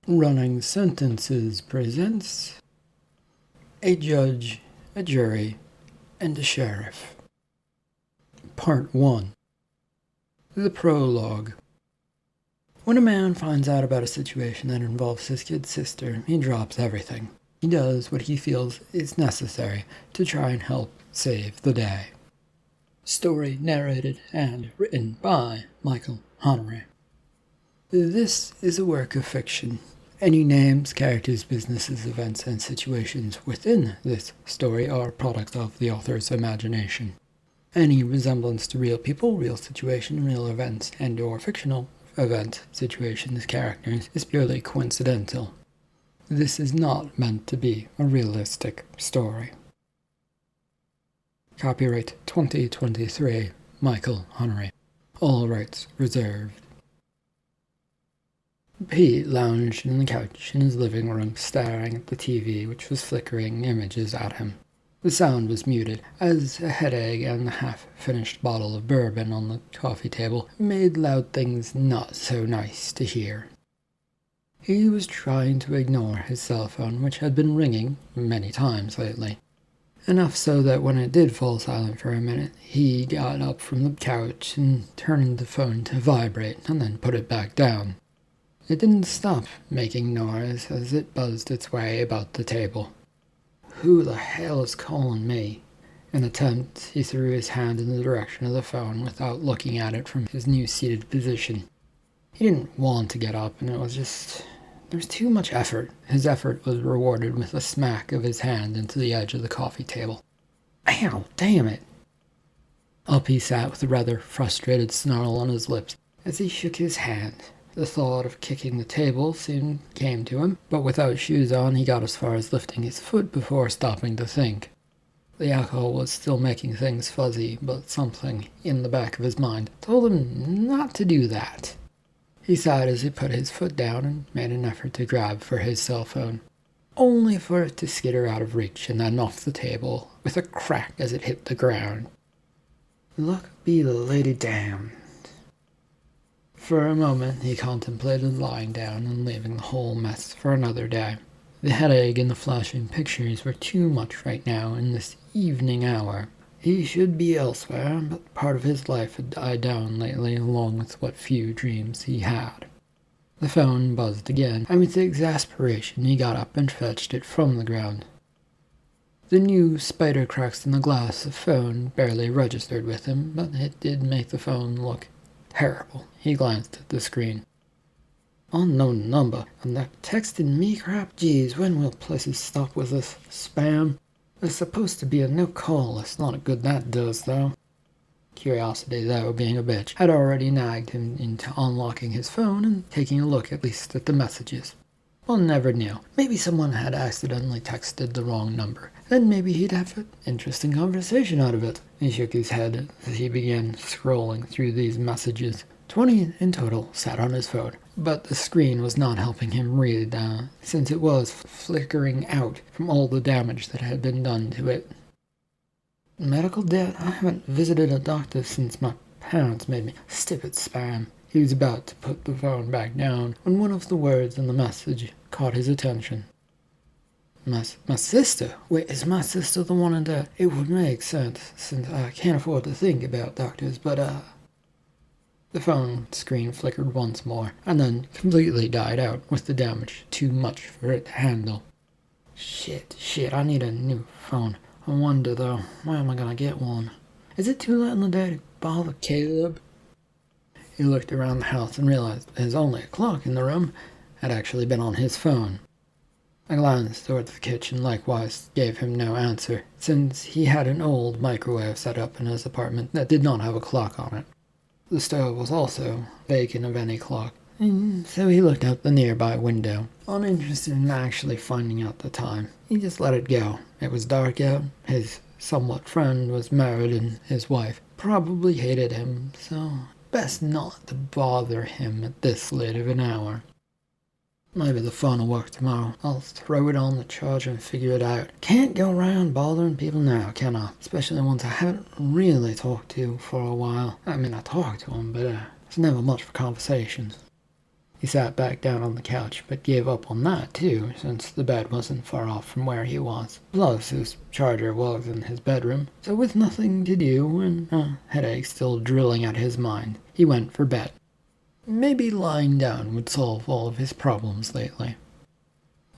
Running Sentences presents A Judge, a Jury, and a Sheriff. Part 1. The Prologue. When a man finds out about a situation that involves his kid sister, he drops everything. He does what he feels is necessary to try and help save the day. Story narrated and written by Michael Honore. This is a work of fiction. Any names, characters, businesses, events, and situations within this story are products of the author's imagination. Any resemblance to real people, real situation, real events, and or fictional event, situations, characters is purely coincidental. This is not meant to be a realistic story. Copyright 2023, Michael Honore. All rights reserved. Pete lounged on the couch in his living room, staring at the TV, which was flickering images at him. The sound was muted, as a headache and a half-finished bottle of bourbon on the coffee table made loud things not so nice to hear. He was trying to ignore his cell phone, which had been ringing many times lately. Enough so that when it did fall silent for a minute, he got up from the couch and turned the phone to vibrate and then put it back down. It didn't stop making noise as it buzzed its way about the table. Who the hell is calling me? In an attempt, he threw his hand in the direction of the phone without looking at it from his new seated position. He didn't want to get up, and there was too much effort. His effort was rewarded with a smack of his hand into the edge of the coffee table. Ow, damn it! Up he sat with a rather frustrated snarl on his lips as he shook his hand. The thought of kicking the table soon came to him, but without shoes on he got as far as lifting his foot before stopping to think. The alcohol was still making things fuzzy, but something in the back of his mind told him not to do that. He sighed as he put his foot down and made an effort to grab for his cell phone, only for it to skitter out of reach and then off the table with a crack as it hit the ground. Luck be the lady damned. For a moment he contemplated lying down and leaving the whole mess for another day. The headache and the flashing pictures were too much right now in this evening hour. He should be elsewhere, but part of his life had died down lately along with what few dreams he had. The phone buzzed again, and with exasperation he got up and fetched it from the ground. The new spider cracks in the glass of phone barely registered with him, but it did make the phone look terrible. He glanced at the screen. Unknown number, and that texting me crap? Geez, when will places stop with this spam? There's supposed to be a no call list. Not good that does, though. Curiosity, though, being a bitch, had already nagged him into unlocking his phone and taking a look at least at the messages. One never knew. Maybe someone had accidentally texted the wrong number. Then maybe he'd have an interesting conversation out of it. He shook his head as he began scrolling through these messages. 20 in total sat on his phone, but the screen was not helping him read, since it was flickering out from all the damage that had been done to it. Medical debt? I haven't visited a doctor since my parents made me. Stupid spam. He was about to put the phone back down when one of the words in the message caught his attention. My sister? Wait, is my sister the one in debt? It would make sense, since I can't afford to think about doctors, but The phone screen flickered once more, and then completely died out, with the damage too much for it to handle. Shit, I need a new phone. I wonder, though, where am I gonna get one? Is it too late in the day to bother Caleb? He looked around the house and realized his only clock in the room had actually been on his phone. A glance towards the kitchen likewise gave him no answer, since he had an old microwave set up in his apartment that did not have a clock on it. The stove was also vacant of any clock, and so he looked out the nearby window, uninterested in actually finding out the time. He just let it go. It was dark out, his somewhat friend was married, and his wife probably hated him, so best not to bother him at this late of an hour. Maybe the phone will work tomorrow. I'll throw it on the charger and figure it out. Can't go around bothering people now, can I? Especially ones I haven't really talked to for a while. I mean, I talk to them, but it's never much for conversations. He sat back down on the couch, but gave up on that too, since the bed wasn't far off from where he was. Plus, his charger was in his bedroom, so with nothing to do and a headache still drilling at his mind, he went for bed. Maybe lying down would solve all of his problems lately.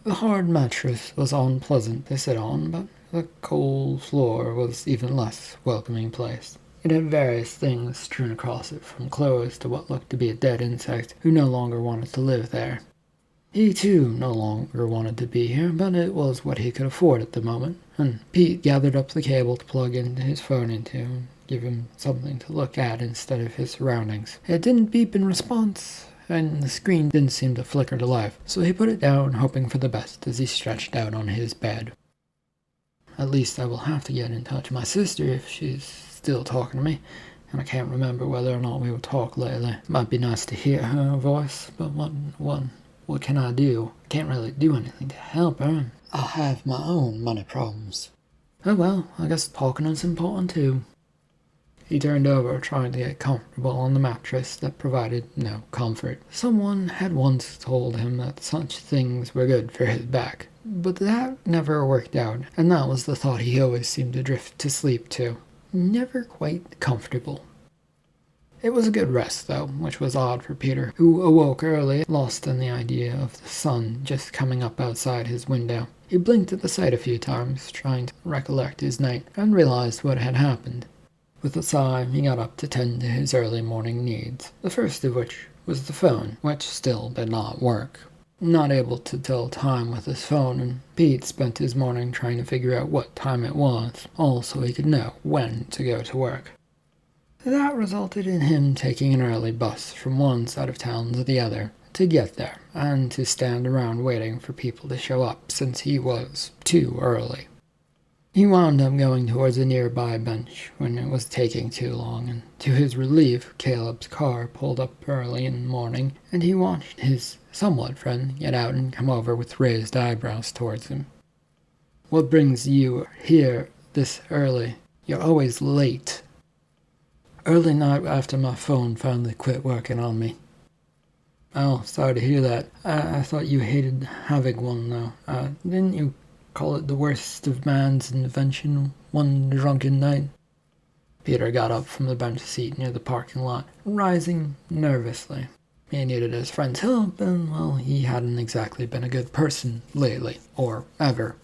The hard mattress was unpleasant to sit on, but the cold floor was even less welcoming place. It had various things strewn across it, from clothes to what looked to be a dead insect who no longer wanted to live there. He too no longer wanted to be here, but it was what he could afford at the moment, and Pete gathered up the cable to plug into his phone into and give him something to look at instead of his surroundings. It didn't beep in response, and the screen didn't seem to flicker to life, so he put it down, hoping for the best as he stretched out on his bed. At least I will have to get in touch with my sister if she's still talking to me, and I can't remember whether or not we would talk lately. It might be nice to hear her voice, but what can I do? I can't really do anything to help her. I have my own money problems. Oh well, I guess talking is important too. He turned over, trying to get comfortable on the mattress that provided no comfort. Someone had once told him that such things were good for his back, but that never worked out, and that was the thought he always seemed to drift to sleep to. Never quite comfortable. It was a good rest, though, which was odd for Peter, who awoke early, lost in the idea of the sun just coming up outside his window. He blinked at the sight a few times, trying to recollect his night, and realized what had happened. With a sigh, he got up to tend to his early morning needs, the first of which was the phone, which still did not work. Not able to tell time with his phone, and Pete spent his morning trying to figure out what time it was, all so he could know when to go to work. That resulted in him taking an early bus from one side of town to the other to get there, and to stand around waiting for people to show up since he was too early. He wound up going towards a nearby bench when it was taking too long, and to his relief, Caleb's car pulled up early in the morning, and he watched his somewhat friend get out and come over with raised eyebrows towards him. What brings you here this early? You're always late. Early night after my phone finally quit working on me. Oh, sorry to hear that. I thought you hated having one, though. Didn't you call it the worst of man's invention one drunken night? Peter got up from the bench seat near the parking lot, rising nervously. He needed his friend's help, and, well, he hadn't exactly been a good person lately, or ever.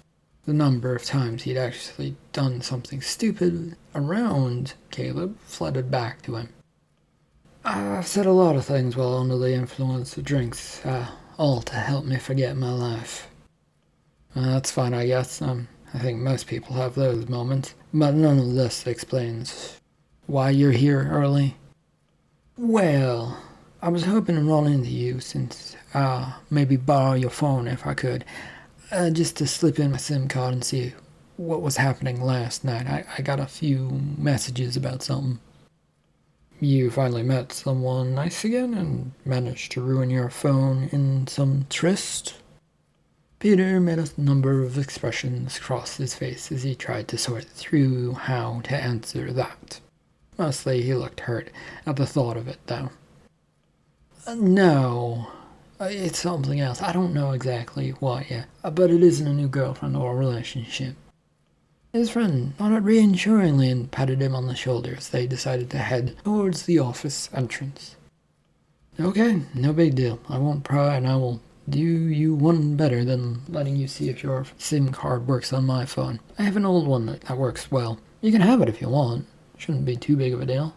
The number of times he'd actually done something stupid around Caleb flooded back to him. I've said a lot of things while under the influence of drinks, all to help me forget my life. That's fine, I guess. I think most people have those moments, but none of this explains why you're here early. Well, I was hoping to run into you since, maybe borrow your phone if I could, just to slip in my SIM card and see what was happening last night. I got a few messages about something. You finally met someone nice again and managed to ruin your phone in some tryst? Peter made a number of expressions cross his face as he tried to sort through how to answer that. Mostly he looked hurt at the thought of it, though. No, it's something else. I don't know exactly what yet, but it isn't a new girlfriend or a relationship. His friend nodded reassuringly and patted him on the shoulder as they decided to head towards the office entrance. Okay, no big deal. I won't pry, and I will do you one better than letting you see if your SIM card works on my phone. I have an old one that works well. You can have it if you want. Shouldn't be too big of a deal.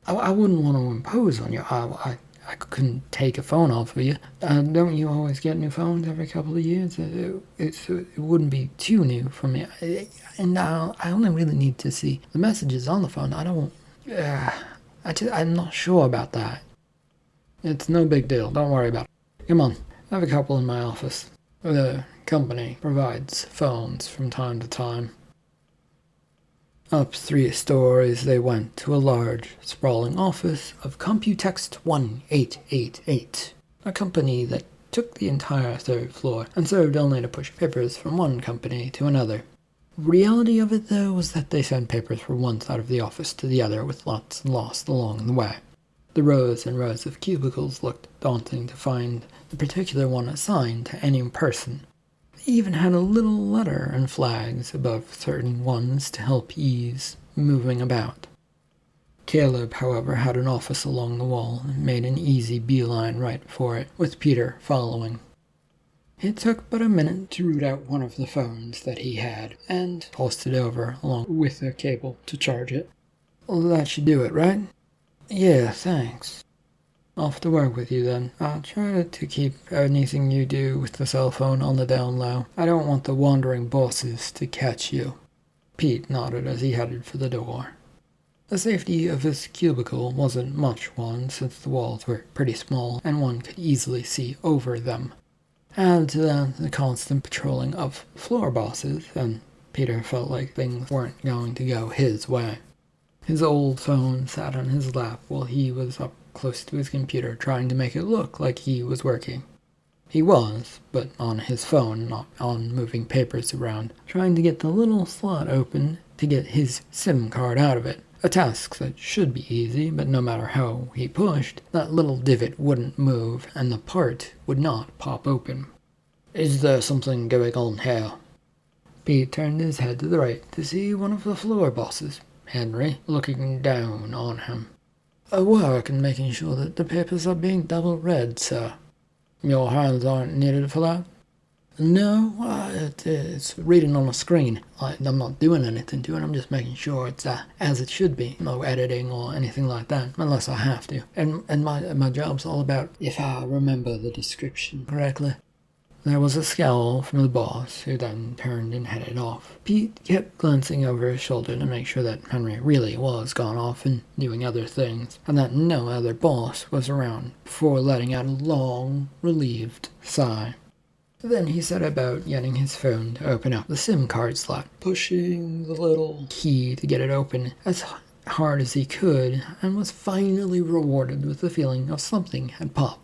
I wouldn't want to impose on you. I couldn't take a phone off of you. Don't you always get new phones every couple of years? It wouldn't be too new for me. And I only really need to see the messages on the phone. I'm not sure about that. It's no big deal. Don't worry about it. Come on. I have a couple in my office. The company provides phones from time to time. Up 3 stories they went to a large, sprawling office of Computext 1888, a company that took the entire 3rd floor and served only to push papers from one company to another. Reality of it, though, was that they sent papers from one side of the office to the other with lots lost along the way. The rows and rows of cubicles looked daunting to find the particular one assigned to any person. They even had a little letter and flags above certain ones to help ease moving about. Caleb, however, had an office along the wall and made an easy beeline right for it, with Peter following. It took but a minute to root out one of the phones that he had and tossed it over along with a cable to charge it. That should do it, right? Yeah, thanks. Off to work with you then. I'll try to keep anything you do with the cell phone on the down low. I don't want the wandering bosses to catch you. Pete nodded as he headed for the door. The safety of his cubicle wasn't much one, since the walls were pretty small and one could easily see over them. Add to that the constant patrolling of floor bosses, and Peter felt like things weren't going to go his way. His old phone sat on his lap while he was up close to his computer trying to make it look like he was working. He was, but on his phone, not on moving papers around, trying to get the little slot open to get his SIM card out of it. A task that should be easy, but no matter how he pushed, that little divot wouldn't move and the part would not pop open. Is there something going on here? Pete turned his head to the right to see one of the floor bosses, Henry, looking down on him. Work and making sure that the papers are being double read, sir. Your hands aren't needed for that? No, it's reading on a screen. I'm not doing anything to it, I'm just making sure it's as it should be. No editing or anything like that, unless I have to. And my job's all about, if I remember the description correctly. There was a scowl from the boss, who then turned and headed off. Pete kept glancing over his shoulder to make sure that Henry really was gone off and doing other things, and that no other boss was around, before letting out a long, relieved sigh. Then he set about getting his phone to open up the SIM card slot, pushing the little key to get it open as hard as he could, and was finally rewarded with the feeling of something had popped.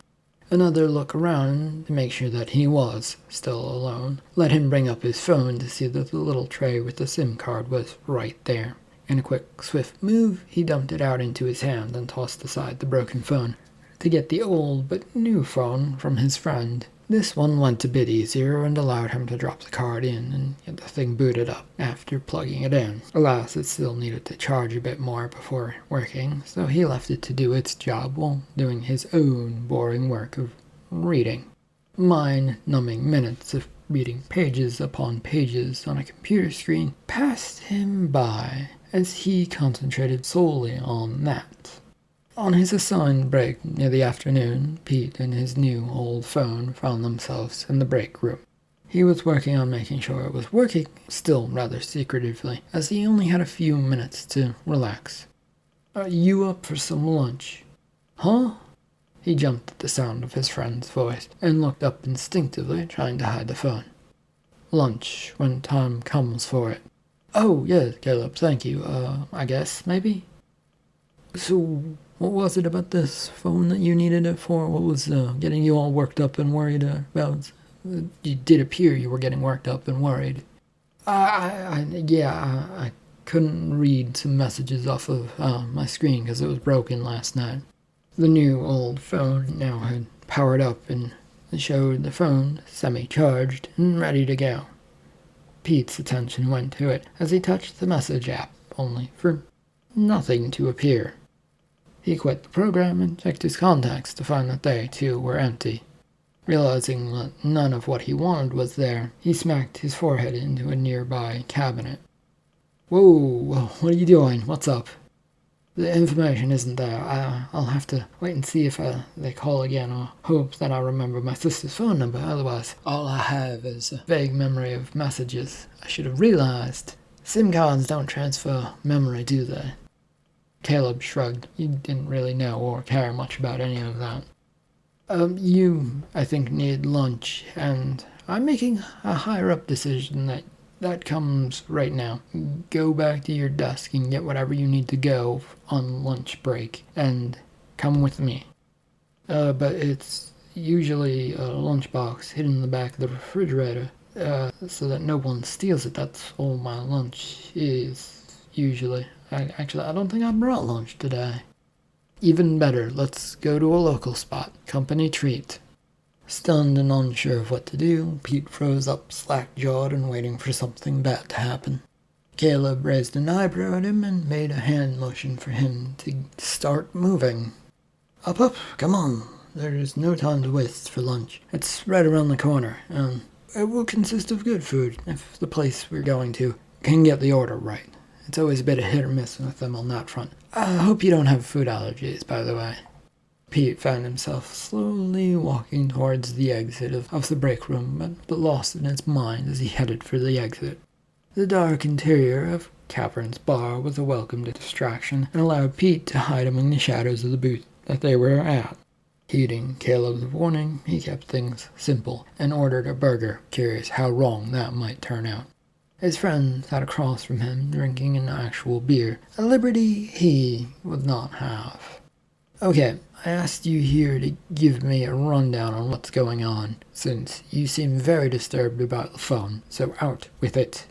Another look around to make sure that he was still alone let him bring up his phone to see that the little tray with the SIM card was right there. In a quick, swift move, he dumped it out into his hand and tossed aside the broken phone to get the old but new phone from his friend. This one went a bit easier and allowed him to drop the card in and get the thing booted up after plugging it in. Alas, it still needed to charge a bit more before working, so he left it to do its job while doing his own boring work of reading. Mind-numbing minutes of reading pages upon pages on a computer screen passed him by as he concentrated solely on that. On his assigned break near the afternoon, Pete and his new old phone found themselves in the break room. He was working on making sure it was working, still rather secretively, as he only had a few minutes to relax. Are you up for some lunch? Huh? He jumped at the sound of his friend's voice and looked up instinctively, trying to hide the phone. Lunch, when time comes for it. Oh, yeah, Caleb, thank you. I guess, maybe? So, what was it about this phone that you needed it for? What was getting you all worked up and worried about? You did appear you were getting worked up and worried. I couldn't read some messages off of my screen because it was broken last night. The new old phone now had powered up and showed the phone semi-charged and ready to go. Pete's attention went to it as he touched the message app, only for nothing to appear. He quit the program and checked his contacts to find that they, too, were empty. Realizing that none of what he wanted was there, he smacked his forehead into a nearby cabinet. Whoa, what are you doing? What's up? The information isn't there. I'll have to wait and see if they call again, or hope that I remember my sister's phone number. Otherwise, all I have is a vague memory of messages. I should have realized. SIM cards don't transfer memory, do they? Caleb shrugged. He didn't really know or care much about any of that. You, I think, need lunch, and I'm making a higher-up decision that comes right now. Go back to your desk and get whatever you need to go on lunch break, and come with me. But it's usually a lunchbox hidden in the back of the refrigerator, so that no one steals it. That's all my lunch is, usually. I don't think I brought lunch today. Even better, let's go to a local spot. Company treat. Stunned and unsure of what to do, Pete froze up slack-jawed and waiting for something bad to happen. Caleb raised an eyebrow at him and made a hand motion for him to start moving. Up, come on. There's no time to waste for lunch. It's right around the corner, and it will consist of good food if the place we're going to can get the order right. It's always a bit of hit or miss with them on that front. I hope you don't have food allergies, by the way. Pete found himself slowly walking towards the exit of the break room, but lost in his mind as he headed for the exit. The dark interior of Cavern's bar was a welcome distraction and allowed Pete to hide among the shadows of the booth that they were at. Heeding Caleb's warning, he kept things simple and ordered a burger, curious how wrong that might turn out. His friend sat across from him, drinking an actual beer, a liberty he would not have. Okay, I asked you here to give me a rundown on what's going on, since you seem very disturbed about the phone, so out with it.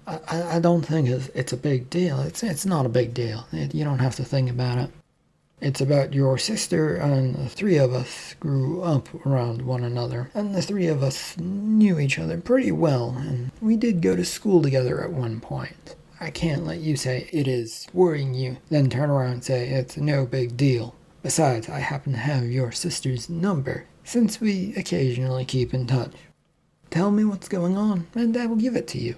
I don't think it's a big deal. It's not a big deal. You don't have to think about it. It's about your sister, and the three of us grew up around one another, and the three of us knew each other pretty well, and we did go to school together at one point. I can't let you say it is worrying you, then turn around and say it's no big deal. Besides, I happen to have your sister's number, since we occasionally keep in touch. Tell me what's going on, and I will give it to you.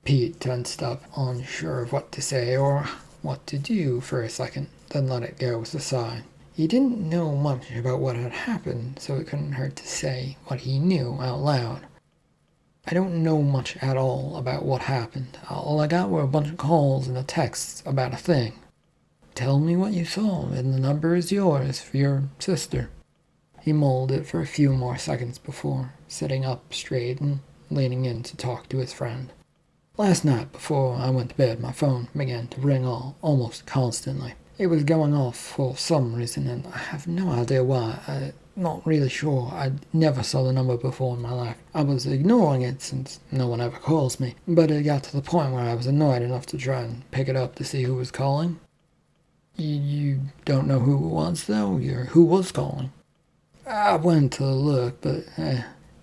Pete tensed up, unsure of what to say or what to do for a second, then let it go with a sigh. He didn't know much about what had happened, so it couldn't hurt to say what he knew out loud. I don't know much at all about what happened. All I got were a bunch of calls and a text about a thing. Tell me what you saw, and the number is yours for your sister. He mulled it for a few more seconds before sitting up straight and leaning in to talk to his friend. Last night, before I went to bed, my phone began to ring almost constantly. It was going off for some reason, and I have no idea why. I'm not really sure. I never saw the number before in my life. I was ignoring it since no one ever calls me, but it got to the point where I was annoyed enough to try and pick it up to see who was calling. You don't know who it was, though? Or who was calling? I went to look, but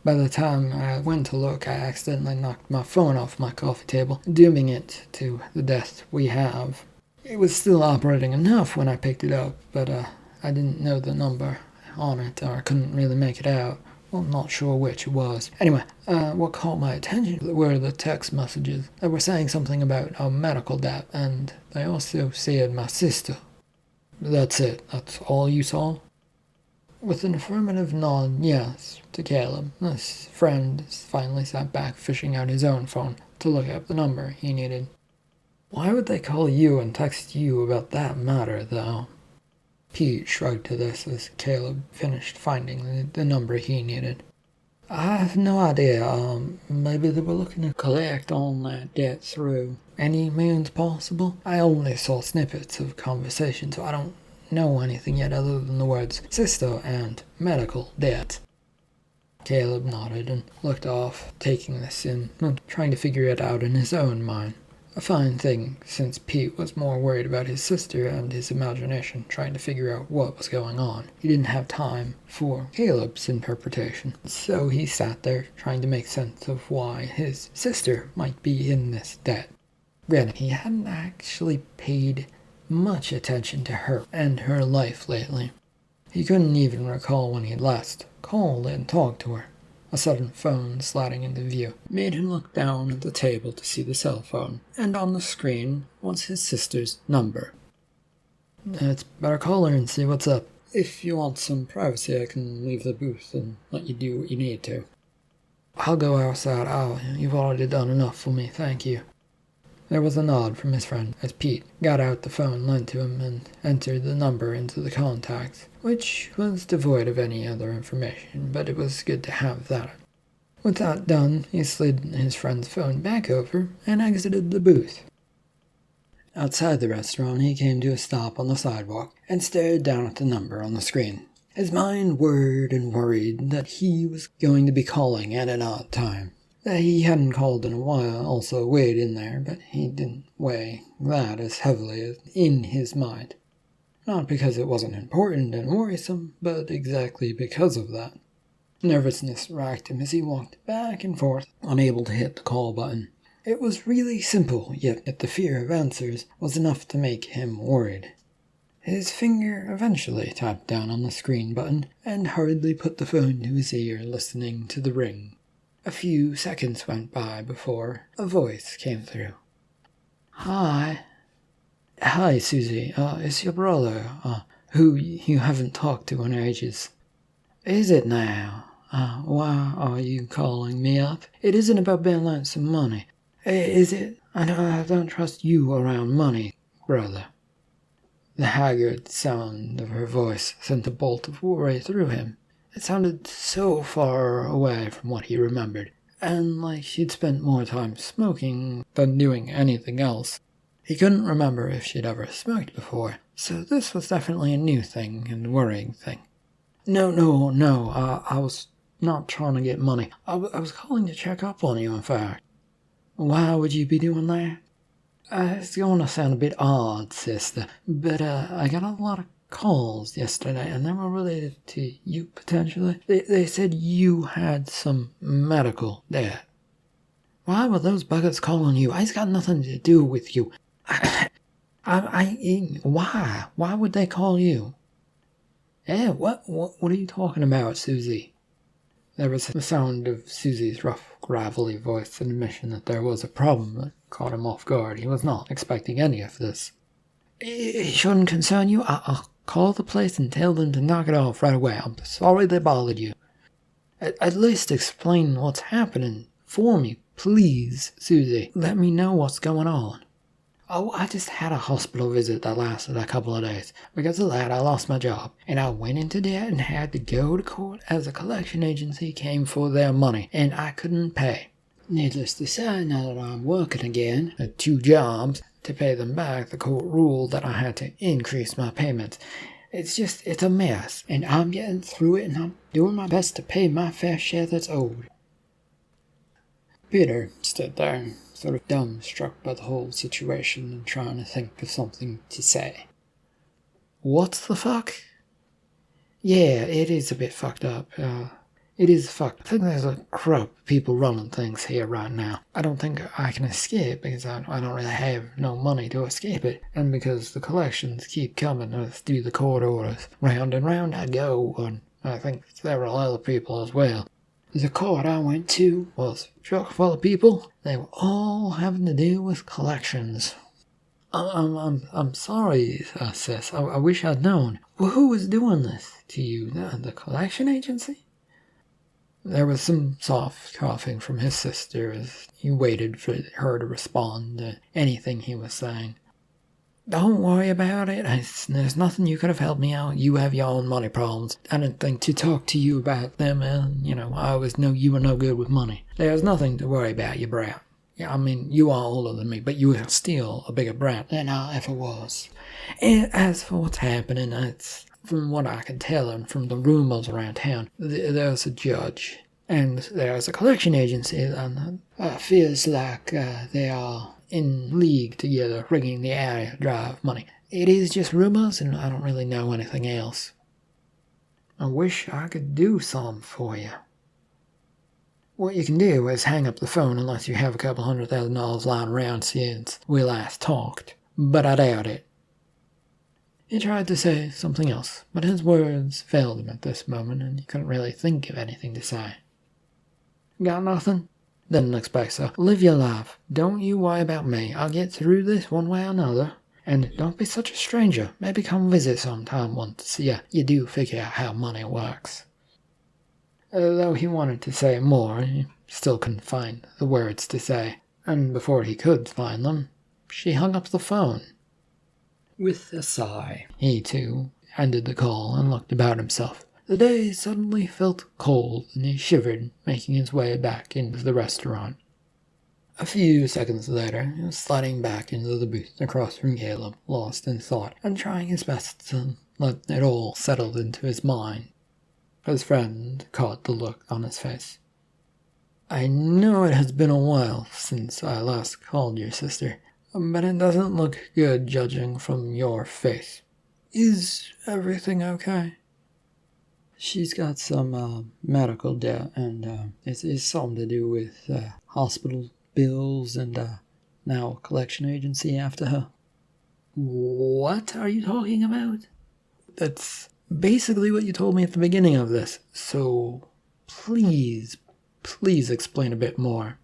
by the time I went to look, I accidentally knocked my phone off my coffee table, dooming it to the death we have. It was still operating enough when I picked it up, but I didn't know the number on it, or I couldn't really make it out. Well, I'm not sure which it was. Anyway, what caught my attention were the text messages. They were saying something about a medical debt, and they also said my sister. That's it. That's all you saw? With an affirmative nod, yes, to Caleb, his friend finally sat back, fishing out his own phone to look up the number he needed. Why would they call you and text you about that matter, though? Pete shrugged to this as Caleb finished finding the number he needed. I have no idea. Maybe they were looking to collect on that debt through any means possible. I only saw snippets of conversation, so I don't know anything yet other than the words sister and medical debt. Caleb nodded and looked off, taking this in and trying to figure it out in his own mind. A fine thing, since Pete was more worried about his sister and his imagination trying to figure out what was going on. He didn't have time for Caleb's interpretation, so he sat there trying to make sense of why his sister might be in this debt. Granted, he hadn't actually paid much attention to her and her life lately. He couldn't even recall when he had last called and talked to her. A sudden phone sliding into view made him look down at the table to see the cell phone, and on the screen was his sister's number. It's better call her and see what's up. If you want some privacy, I can leave the booth and let you do what you need to. I'll go outside. You've already done enough for me, thank you. There was a nod from his friend as Pete got out the phone lent to him and entered the number into the contacts, which was devoid of any other information, but it was good to have that. With that done, he slid his friend's phone back over and exited the booth. Outside the restaurant, he came to a stop on the sidewalk and stared down at the number on the screen. His mind worried and worried that he was going to be calling at an odd time. That he hadn't called in a while also weighed in there, but he didn't weigh that as heavily as in his mind. Not because it wasn't important and worrisome, but exactly because of that. Nervousness racked him as he walked back and forth, unable to hit the call button. It was really simple, yet the fear of answers was enough to make him worried. His finger eventually tapped down on the screen button and hurriedly put the phone to his ear, listening to the ring. A few seconds went by before a voice came through. Hi. Hi, Susie. It's your brother, who you haven't talked to in ages. Is it now? Why are you calling me up? It isn't about bailing out some money. Is it? I don't trust you around money, brother. The haggard sound of her voice sent a bolt of worry through him. It sounded so far away from what he remembered, and like she'd spent more time smoking than doing anything else. He couldn't remember if she'd ever smoked before, so this was definitely a new thing and worrying thing. No, I was not trying to get money. I was calling to check up on you, in fact. Why would you be doing that? It's going to sound a bit odd, sister, but I got a lot of calls yesterday, and they were related to you, potentially. They said you had some medical debt. Why were those buggers calling you? It's got nothing to do with you. Why? Why would they call you? What are you talking about, Susie? There was the sound of Susie's rough, gravelly voice, an admission that there was a problem that caught him off guard. He was not expecting any of this. It shouldn't concern you. I'll call the place and tell them to knock it off right away. I'm sorry they bothered you. At least explain what's happening for me, please, Susie. Let me know what's going on. Oh, I just had a hospital visit that lasted a couple of days. Because of that, I lost my job, and I went into debt and had to go to court as a collection agency came for their money, and I couldn't pay. Needless to say, now that I'm working again, at 2 jobs, to pay them back, the court ruled that I had to increase my payments. It's a mess, and I'm getting through it, and I'm doing my best to pay my fair share that's owed. Peter stood there, sort of dumbstruck by the whole situation and trying to think of something to say. What the fuck? Yeah, it is a bit fucked up. It is fucked. I think there's a crop of people running things here right now. I don't think I can escape because I don't really have no money to escape it. And because the collections keep coming through the court orders. Round and round I go, and I think several other people as well. The court I went to was chock full of people. They were all having to do with collections. I'm sorry, sis. I wish I'd known. Well, who was doing this to you? The collection agency? There was some soft coughing from his sister as he waited for her to respond to anything he was saying. Don't worry about it. There's nothing you could have helped me out. You have your own money problems. I didn't think to talk to you about them, and, I always knew you were no good with money. There's nothing to worry about, you brat. Yeah, I mean, you are older than me, but you are still a bigger brat than I ever was. And as for what's happening, it's, from what I can tell and from the rumors around town, there's a judge, and there's a collection agency, and feels like they are in league together, rigging the area dry of money. It is just rumors, and I don't really know anything else. I wish I could do something for you. What you can do is hang up the phone unless you have a couple $100,000 lying around since we last talked, but I doubt it. He tried to say something else, but his words failed him at this moment, and he couldn't really think of anything to say. Got nothing? Didn't expect so. Live your life. Don't you worry about me. I'll get through this one way or another. And don't be such a stranger. Maybe come visit sometime once you do figure out how money works. Though he wanted to say more, he still couldn't find the words to say. And before he could find them, she hung up the phone. With a sigh, he too ended the call and looked about himself. The day suddenly felt cold, and he shivered, making his way back into the restaurant. A few seconds later, he was sliding back into the booth across from Caleb, lost in thought, and trying his best to let it all settle into his mind. His friend caught the look on his face. I know it has been a while since I last called your sister, but it doesn't look good judging from your face. Is everything okay? She's got some medical debt, and it's something to do with hospital bills and now a collection agency after her. What are you talking about? That's basically what you told me at the beginning of this, so please explain a bit more.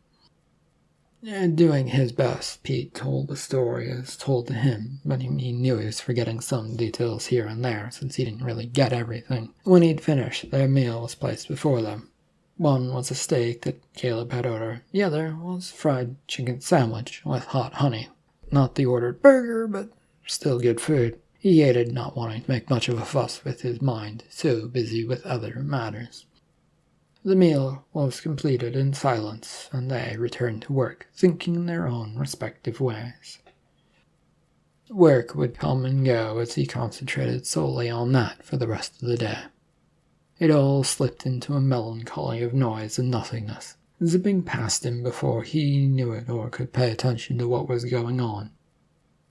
And doing his best, Pete told the story as told to him, but he knew he was forgetting some details here and there since he didn't really get everything. When he'd finished, their meal was placed before them. One was a steak that Caleb had ordered, the other was a fried chicken sandwich with hot honey. Not the ordered burger, but still good food. He ate it, not wanting to make much of a fuss with his mind, so busy with other matters. The meal was completed in silence, and they returned to work, thinking in their own respective ways. Work would come and go as he concentrated solely on that for the rest of the day. It all slipped into a melancholy of noise and nothingness, zipping past him before he knew it or could pay attention to what was going on.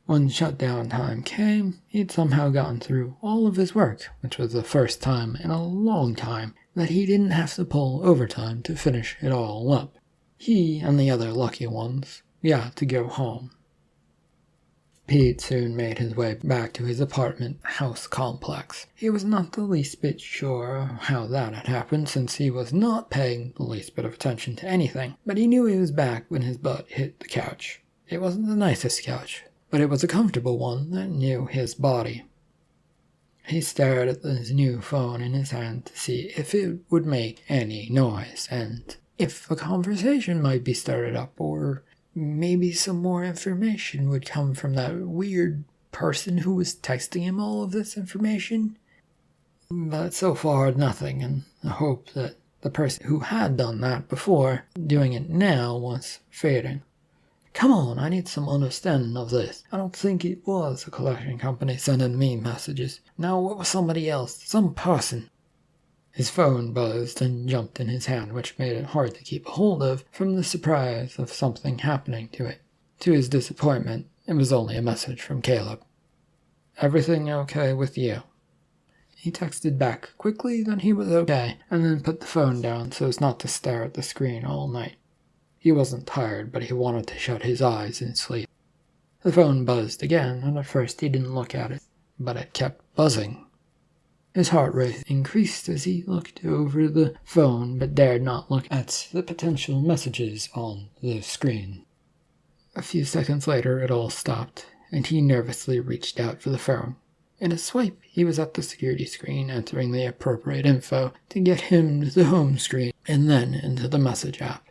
When shutdown time came, he'd somehow gotten through all of his work, which was the first time in a long time that he didn't have to pull overtime to finish it all up. He and the other lucky ones got to go home. Pete soon made his way back to his apartment house complex. He was not the least bit sure how that had happened, since he was not paying the least bit of attention to anything, but he knew he was back when his butt hit the couch. It wasn't the nicest couch, but it was a comfortable one that knew his body. He stared at his new phone in his hand to see if it would make any noise, and if a conversation might be started up, or maybe some more information would come from that weird person who was texting him all of this information. But so far, nothing, and the hope that the person who had done that before, doing it now, was fading. Come on, I need some understanding of this. I don't think it was a collection company sending me messages. No, it was somebody else, some person. His phone buzzed and jumped in his hand, which made it hard to keep a hold of from the surprise of something happening to it. To his disappointment, it was only a message from Caleb. Everything okay with you? He texted back quickly that he was okay, and then put the phone down so as not to stare at the screen all night. He wasn't tired, but he wanted to shut his eyes in sleep. The phone buzzed again, and at first he didn't look at it, but it kept buzzing. His heart rate increased as he looked over the phone, but dared not look at the potential messages on the screen. A few seconds later, it all stopped, and he nervously reached out for the phone. In a swipe, he was at the security screen, entering the appropriate info to get him to the home screen, and then into the message app.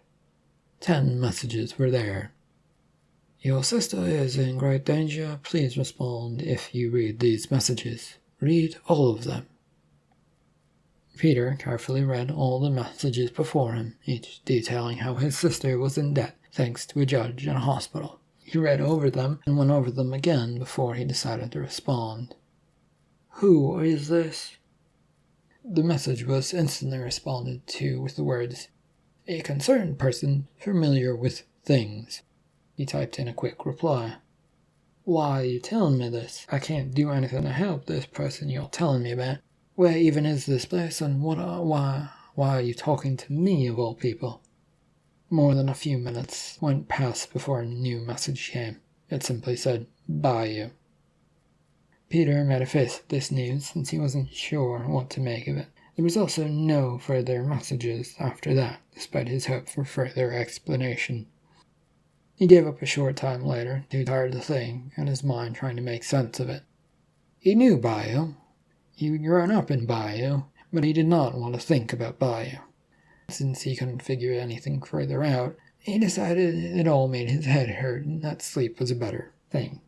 10 messages were there. Your sister is in great danger. Please respond if you read these messages. Read all of them. Peter carefully read all the messages before him, each detailing how his sister was in debt thanks to a judge and a hospital. He read over them and went over them again before he decided to respond. Who is this? The message was instantly responded to with the words, a concerned person familiar with things. He typed in a quick reply. Why are you telling me this? I can't do anything to help this person you're telling me about. Where even is this place, and why are you talking to me of all people? More than a few minutes went past before a new message came. It simply said, Bayou. Peter made a face at this news since he wasn't sure what to make of it. There was also no further messages after that, despite his hope for further explanation. He gave up a short time later, too tired to think, and his mind trying to make sense of it. He knew Bayou. He'd grown up in Bayou, but he did not want to think about Bayou. Since he couldn't figure anything further out, he decided it all made his head hurt and that sleep was a better thing.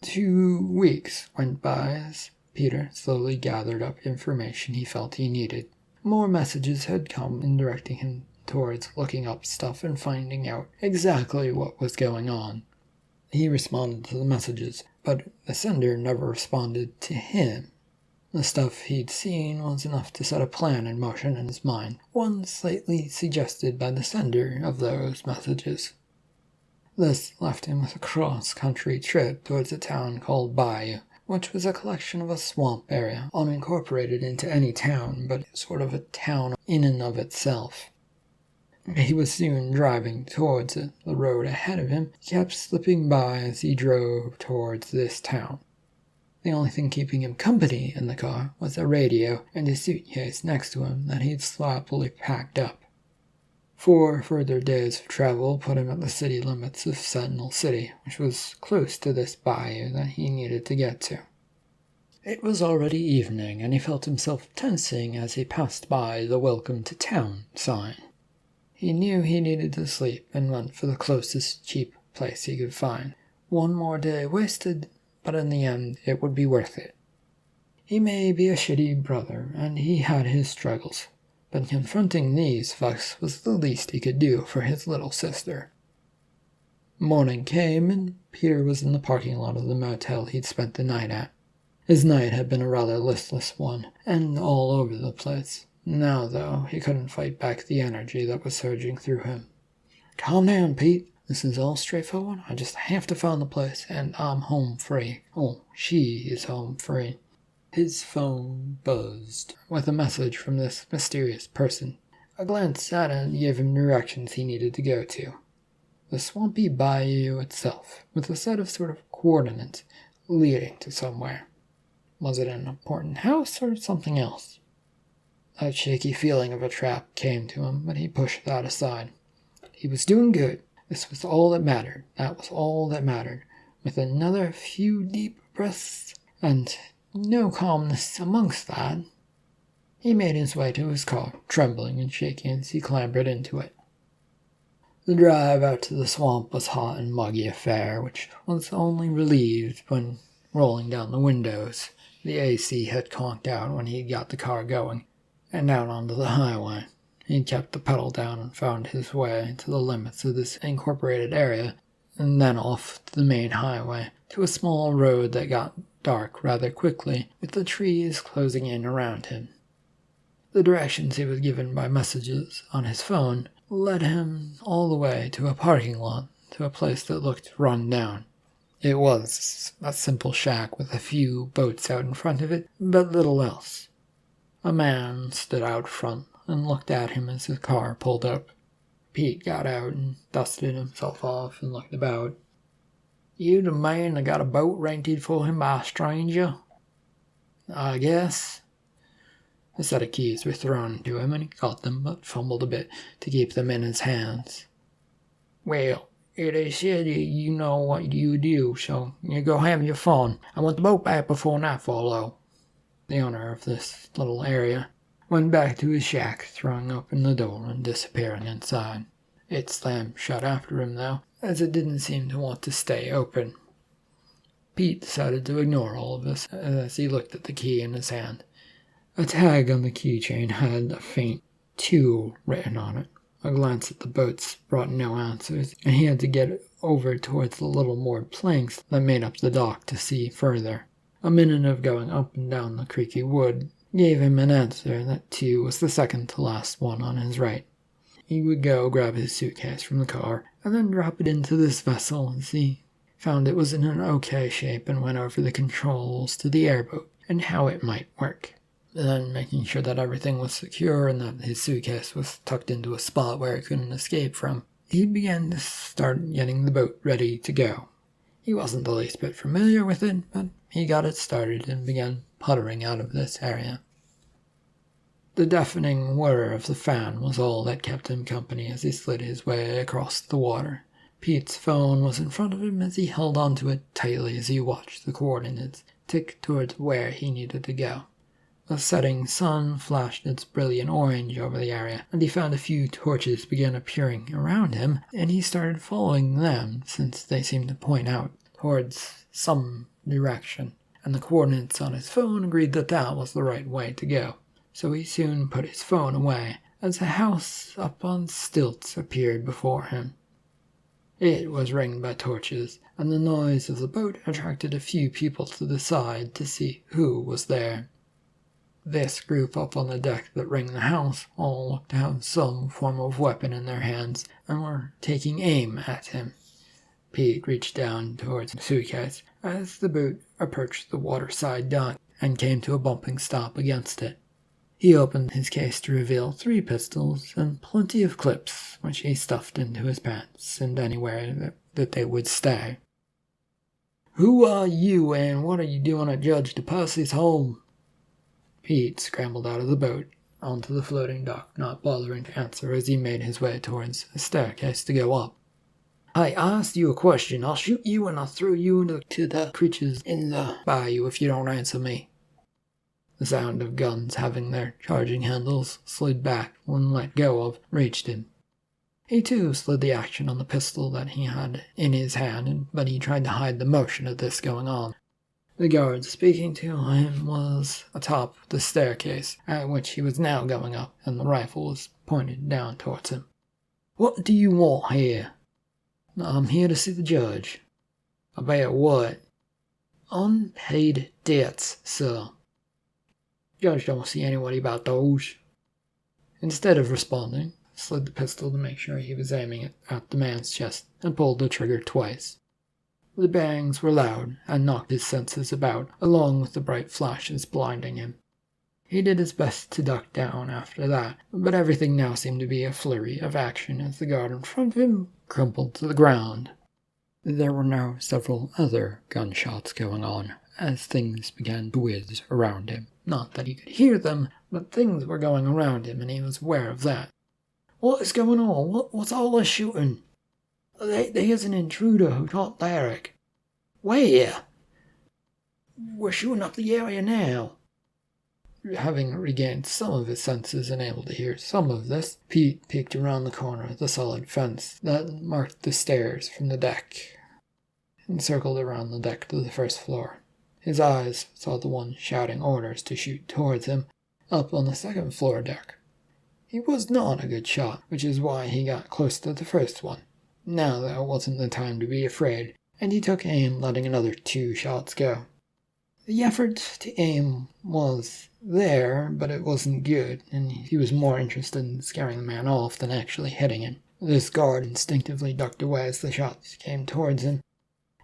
2 weeks went by as Peter slowly gathered up information he felt he needed. More messages had come in directing him towards looking up stuff and finding out exactly what was going on. He responded to the messages, but the sender never responded to him. The stuff he'd seen was enough to set a plan in motion in his mind, one slightly suggested by the sender of those messages. This left him with a cross-country trip towards a town called Bayou, which was a collection of a swamp area, unincorporated into any town, but sort of a town in and of itself. He was soon driving towards it. The road ahead of him kept slipping by as he drove towards this town. The only thing keeping him company in the car was a radio and a suitcase next to him that he'd sloppily packed up. 4 further days of travel put him at the city limits of Sentinel City, which was close to this bayou that he needed to get to. It was already evening, and he felt himself tensing as he passed by the Welcome to Town sign. He knew he needed to sleep and went for the closest cheap place he could find. 1 more day wasted, but in the end it would be worth it. He may be a shitty brother, and he had his struggles, but confronting these fucks was the least he could do for his little sister. Morning came, and Peter was in the parking lot of the motel he'd spent the night at. His night had been a rather listless one, and all over the place. Now, though, he couldn't fight back the energy that was surging through him. "Calm down, Pete. This is all straightforward. I just have to find the place, and I'm home free. Oh, she is home free." His phone buzzed with a message from this mysterious person. A glance at it gave him directions he needed to go to. The swampy bayou itself, with a set of sort of coordinates leading to somewhere. Was it an important house or something else? That shaky feeling of a trap came to him, but he pushed that aside. He was doing good. This was all that mattered. That was all that mattered. With another few deep breaths, and no calmness amongst that, he made his way to his car, trembling and shaking as he clambered into it. The drive out to the swamp was a hot and muggy affair, which was only relieved when, rolling down the windows, the AC had conked out when he got the car going, and out onto the highway. He kept the pedal down and found his way to the limits of this incorporated area, and then off to the main highway, to a small road that got dark rather quickly, with the trees closing in around him. The directions he was given by messages on his phone led him all the way to a parking lot, to a place that looked run down. It was a simple shack with a few boats out in front of it, but little else. A man stood out front and looked at him as his car pulled up. Pete got out and dusted himself off and looked about. "You the man that got a boat rented for him by a stranger?" "I guess." A set of keys were thrown to him and he got them, but fumbled a bit to keep them in his hands. "Well, they said you know what you do, so you go have your fun. I want the boat back before nightfall, though." The owner of this little area went back to his shack, throwing open the door and disappearing inside. It slammed shut after him, though, as it didn't seem to want to stay open. Pete decided to ignore all of this as he looked at the key in his hand. A tag on the keychain had a faint 2 written on it. A glance at the boats brought no answers, and he had to get over towards the little moored planks that made up the dock to see further. A minute of going up and down the creaky wood gave him an answer that 2 was the second to last one on his right. He would go grab his suitcase from the car, and then drop it into this vessel as he found it was in an okay shape and went over the controls to the airboat and how it might work. Then, making sure that everything was secure and that his suitcase was tucked into a spot where it couldn't escape from, he began to start getting the boat ready to go. He wasn't the least bit familiar with it, but he got it started and began puttering out of this area. The deafening whir of the fan was all that kept him company as he slid his way across the water. Pete's phone was in front of him as he held onto it tightly as he watched the coordinates tick towards where he needed to go. The setting sun flashed its brilliant orange over the area, and he found a few torches began appearing around him, and he started following them since they seemed to point out towards some direction, and the coordinates on his phone agreed that that was the right way to go. So he soon put his phone away as a house up on stilts appeared before him. It was ringed by torches, and the noise of the boat attracted a few people to the side to see who was there. This group up on the deck that ringed the house all looked to have some form of weapon in their hands and were taking aim at him. Pete reached down towards the suitcase as the boat approached the waterside dock and came to a bumping stop against it. He opened his case to reveal 3 pistols and plenty of clips, which he stuffed into his pants and anywhere that they would stay. "Who are you, and what are you doing at Judge DePercy's home?" Pete scrambled out of the boat onto the floating dock, not bothering to answer as he made his way towards a staircase to go up. "Hey, I asked you a question. I'll shoot you and I'll throw you into the creatures in the bayou if you don't answer me." The sound of guns having their charging handles slid back when let go of reached him. He too slid the action on the pistol that he had in his hand, but he tried to hide the motion of this going on. The guard speaking to him was atop the staircase, at which he was now going up, and the rifle was pointed down towards him. "What do you want here?" "I'm here to see the judge." "About what?" "Unpaid debts, sir." "Judge don't see anybody about those." Instead of responding, slid the pistol to make sure he was aiming it at the man's chest, and pulled the trigger twice. The bangs were loud and knocked his senses about, along with the bright flashes blinding him. He did his best to duck down after that, but everything now seemed to be a flurry of action as the guard in front of him crumpled to the ground. There were now several other gunshots going on, as things began to whiz around him. Not that he could hear them, but things were going around him, and he was aware of that. "What is going on? What's all this shooting?" There's an intruder who shot Derek." "Where?" "We're shooting up the area now." Having regained some of his senses and able to hear some of this, Pete peeked around the corner of the solid fence that marked the stairs from the deck, and circled around the deck to the first floor. His eyes saw the one shouting orders to shoot towards him up on the second floor deck. He was not a good shot, which is why he got close to the first one. Now, though, wasn't the time to be afraid, and he took aim, letting another 2 shots go. The effort to aim was there, but it wasn't good, and he was more interested in scaring the man off than actually hitting him. This guard instinctively ducked away as the shots came towards him,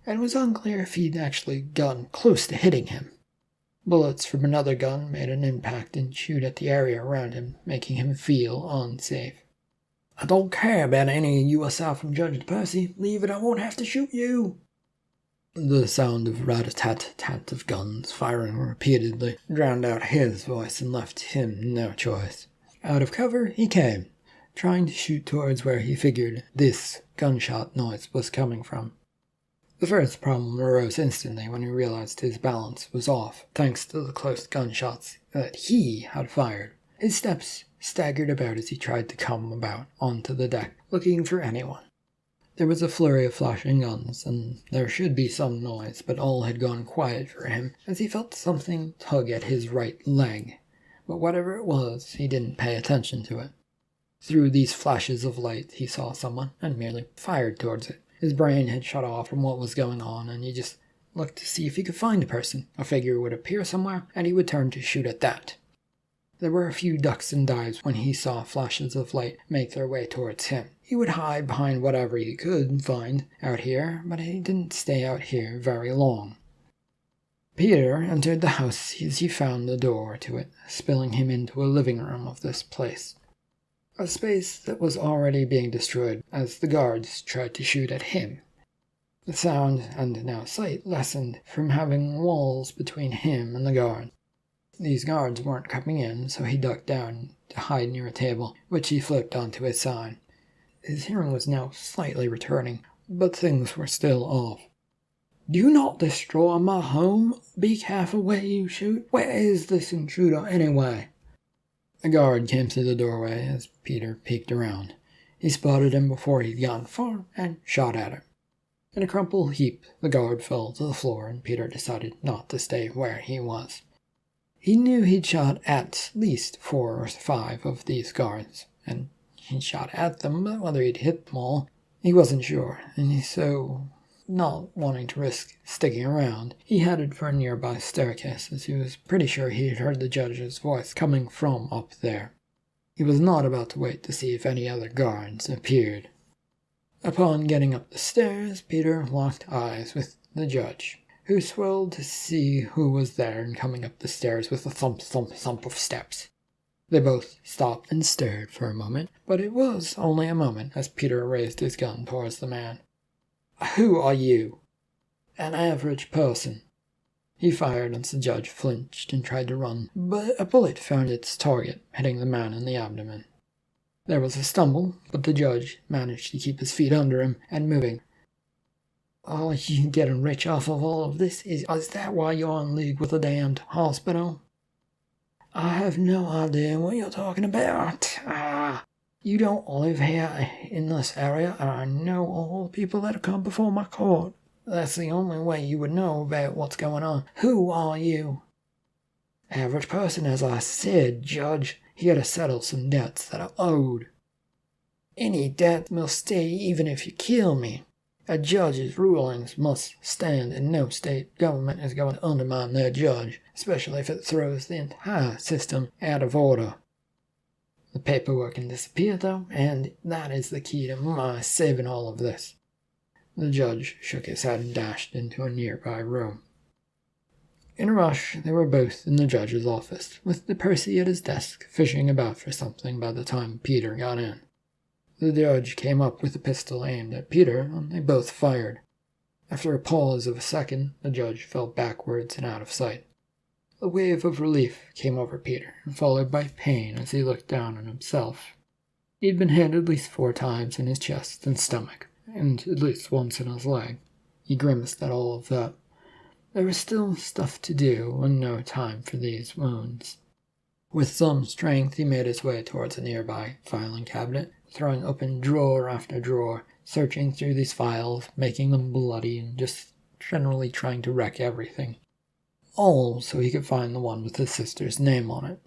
and it was unclear if he'd actually gotten close to hitting him. Bullets from another gun made an impact and chewed at the area around him, making him feel unsafe. "I don't care about any of you aside from Judge DePercy. Leave it, I won't have to shoot you." The sound of rat-a-tat-tat of guns firing repeatedly drowned out his voice and left him no choice. Out of cover he came, trying to shoot towards where he figured this gunshot noise was coming from. The first problem arose instantly when he realized his balance was off, thanks to the close gunshots that he had fired. His steps staggered about as he tried to come about onto the deck, looking for anyone. There was a flurry of flashing guns, and there should be some noise, but all had gone quiet for him as he felt something tug at his right leg. But whatever it was, he didn't pay attention to it. Through these flashes of light, he saw someone and merely fired towards it. His brain had shut off from what was going on, and he just looked to see if he could find a person. A figure would appear somewhere, and he would turn to shoot at that. There were a few ducks and dives when he saw flashes of light make their way towards him. He would hide behind whatever he could find out here, but he didn't stay out here very long. Peter entered the house as he found the door to it, spilling him into a living room of this place. A space that was already being destroyed as the guards tried to shoot at him. The sound and now sight lessened from having walls between him and the guard. These guards weren't coming in, so he ducked down to hide near a table, which he flipped onto his side. His hearing was now slightly returning, but things were still off. "Do not destroy my home. Be careful where you shoot. Where is this intruder anyway?" A guard came through the doorway as Peter peeked around. He spotted him before he'd gone far and shot at him. In a crumpled heap, the guard fell to the floor, and Peter decided not to stay where he was. He knew he'd shot at least 4 or 5 of these guards, and he shot at them, but whether he'd hit them all, he wasn't sure, and so, not wanting to risk sticking around, he headed for a nearby staircase, as he was pretty sure he'd heard the judge's voice coming from up there. He was not about to wait to see if any other guards appeared. Upon getting up the stairs, Peter locked eyes with the judge, who swelled to see who was there and coming up the stairs with a thump, thump, thump of steps. They both stopped and stared for a moment, but it was only a moment as Peter raised his gun towards the man. "Who are you?" "An average person." He fired as the judge flinched and tried to run, but a bullet found its target, hitting the man in the abdomen. There was a stumble, but the judge managed to keep his feet under him and moving. "Are you getting rich off of all of this? Is that why you're in league with the damned hospital?" "I have no idea what you're talking about. You don't live here in this area, and I know all the people that have come before my court. That's the only way you would know about what's going on. Who are you?" "Average person, as I said, Judge. Here to settle some debts that are owed." "Any debt will stay even if you kill me. A judge's rulings must stand, and no state government is going to undermine their judge, especially if it throws the entire system out of order." "The paperwork can disappear, though, and that is the key to my saving all of this." The judge shook his head and dashed into a nearby room. In a rush, they were both in the judge's office, with de Percy at his desk, fishing about for something by the time Peter got in. The judge came up with a pistol aimed at Peter, and they both fired. After a pause of a second, the judge fell backwards and out of sight. A wave of relief came over Peter, followed by pain as he looked down on himself. He'd been hit at least 4 times in his chest and stomach, and at least once in his leg. He grimaced at all of that. There was still stuff to do, and no time for these wounds. With some strength, he made his way towards a nearby filing cabinet, throwing open drawer after drawer, searching through these files, making them bloody, and just generally trying to wreck everything. All so he could find the one with his sister's name on it.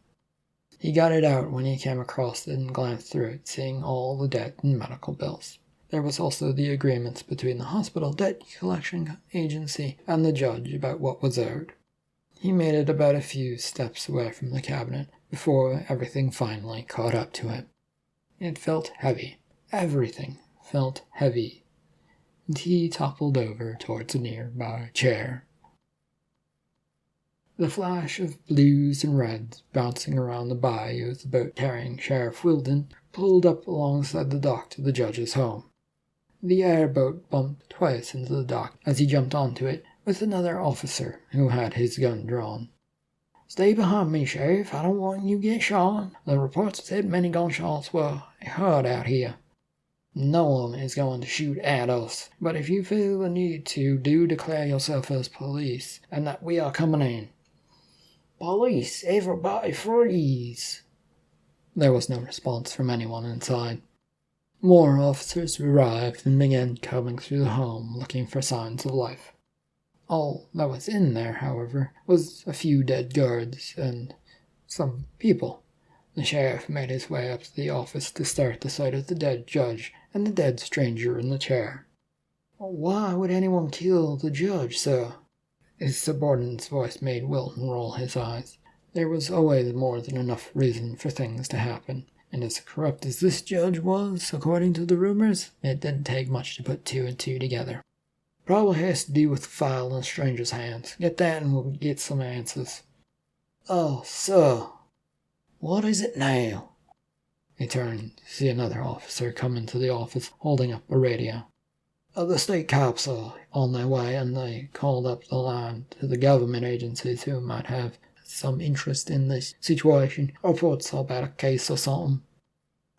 He got it out when he came across it and glanced through it, seeing all the debt and medical bills. There was also the agreements between the hospital debt collection agency and the judge about what was owed. He made it about a few steps away from the cabinet before everything finally caught up to him. It felt heavy. Everything felt heavy. And he toppled over towards a nearby chair. The flash of blues and reds bouncing around the bayou as the boat carrying Sheriff Wilden pulled up alongside the dock to the judge's home. The airboat bumped twice into the dock as he jumped onto it with another officer who had his gun drawn. "Stay behind me, Sheriff. I don't want you to get shot. The reports said many gunshots were heard out here. No one is going to shoot at us, but if you feel the need to, do declare yourself as police, and that we are coming in." "Police, everybody freeze!" There was no response from anyone inside. More officers arrived and began combing through the home, looking for signs of life. All that was in there, however, was a few dead guards and some people. The sheriff made his way up to the office to stare at the sight of the dead judge and the dead stranger in the chair. "Why would anyone kill the judge, sir?" His subordinate's voice made Wilton roll his eyes. There was always more than enough reason for things to happen, and as corrupt as this judge was, according to the rumors, it didn't take much to put 2 and 2 together. "Probably has to do with the file in a stranger's hands. Get that and we'll get some answers." "Oh, sir. What is it now?" He turned to see another officer come into the office, holding up a radio. "The state cops are on their way, and they called up the line to the government agencies who might have some interest in this situation. Reports about a case or something."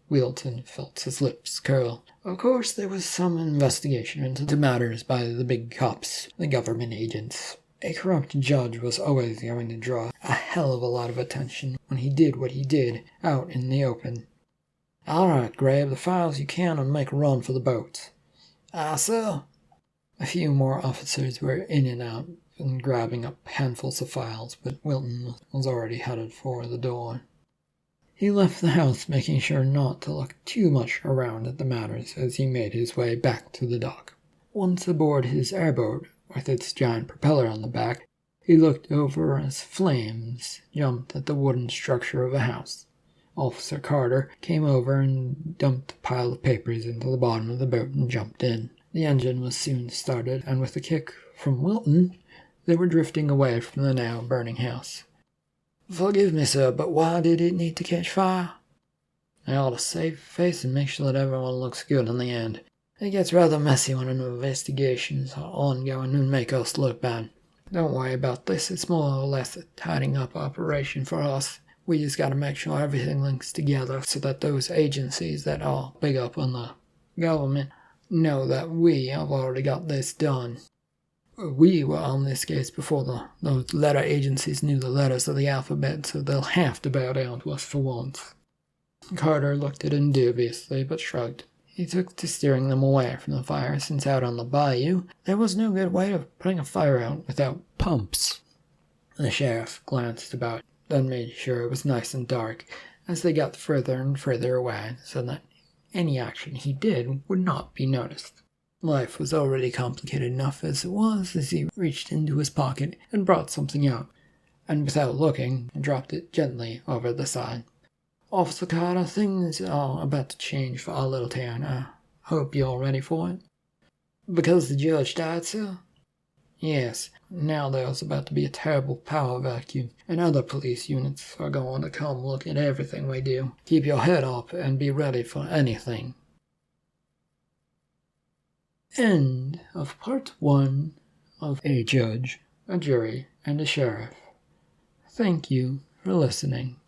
Wilton felt his lips curl. Of course, there was some investigation into the matters by the big cops, the government agents. A corrupt judge was always going to draw a hell of a lot of attention when he did what he did out in the open. "All right, grab the files you can and make a run for the boats." "Aye, sir." A few more officers were in and out and grabbing up handfuls of files, but Wilton was already headed for the door. He left the house, making sure not to look too much around at the matters as he made his way back to the dock. Once aboard his airboat, with its giant propeller on the back, he looked over as flames jumped at the wooden structure of a house. Officer Carter came over and dumped a pile of papers into the bottom of the boat and jumped in. The engine was soon started, and with a kick from Wilton, They were drifting away from the now burning house. "Forgive me, sir, but why did it need to catch fire?" "I ought to save face and make sure that everyone looks good in the end. It gets rather messy when investigations are ongoing and make us look bad. Don't worry about this. It's more or less a tidying up operation for us. We just gotta make sure everything links together so that those agencies that are big up on the government know that we have already got this done. We were on this case before those letter agencies knew the letters of the alphabet, so they'll have to bow down to us for once." Carter looked at him dubiously, but shrugged. He took to steering them away from the fire, since out on the bayou there was no good way of putting a fire out without pumps. The sheriff glanced about, then made sure it was nice and dark as they got further and further away, so that any action he did would not be noticed. Life was already complicated enough as it was, as he reached into his pocket and brought something out, and without looking, dropped it gently over the side. "Officer Carter, things are about to change for our little town. I hope you're ready for it." "Because the judge died, sir?" "Yes. Now there's about to be a terrible power vacuum, and other police units are going to come look at everything we do. Keep your head up and be ready for anything." End of part 1 of A Judge, a Jury, and a Sheriff. Thank you for listening.